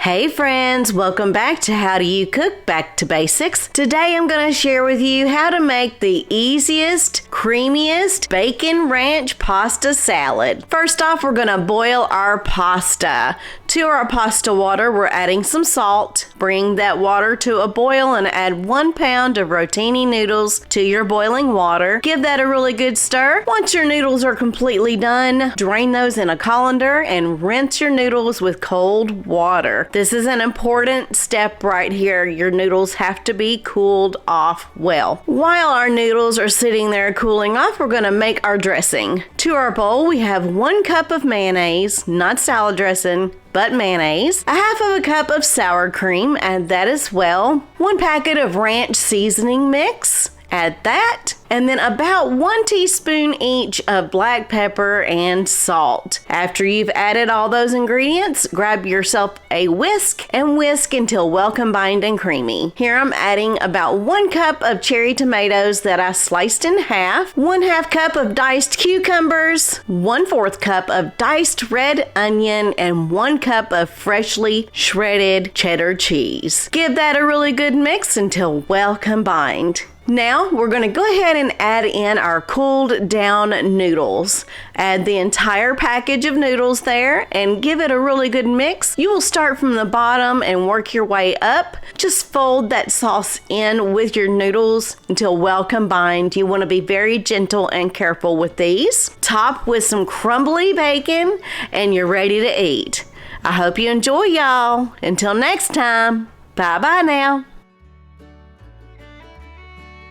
Hey friends, welcome back to How Do You Cook? Back to Basics. Today I'm going to share with you how to make the easiest, creamiest bacon ranch pasta salad. First off, we're going to boil our pasta. To our pasta water, we're adding some salt. Bring that water to a boil and add 1 pound of rotini noodles to your boiling water. Give that a really good stir. Once your noodles are completely done, drain those in a colander and rinse your noodles with cold water. This is an important step right here. Your noodles have to be cooled off well. While our noodles are sitting there cooling off, we're going to make our dressing. To our bowl, we have 1 cup of mayonnaise, not salad dressing, but mayonnaise, a half of a cup of sour cream, add that as well, 1 packet of ranch seasoning mix, add that, and then about 1 teaspoon each of black pepper and salt. After you've added all those ingredients, grab yourself a whisk and whisk until well combined and creamy. Here I'm adding about 1 cup of cherry tomatoes that I sliced in half, 1/2 cup of diced cucumbers, 1/4 cup of diced red onion, and 1 cup of freshly shredded cheddar cheese. Give that a really good mix until well combined. Now we're going to go ahead and add in our cooled down noodles. Add the entire package of noodles there and give it a really good mix. You will start from the bottom and work your way up. Just fold that sauce in with your noodles until well combined. You want to be very gentle and careful with these. Top with some crumbly bacon and you're ready to eat. I hope you enjoy, y'all. Until next time, bye-bye now.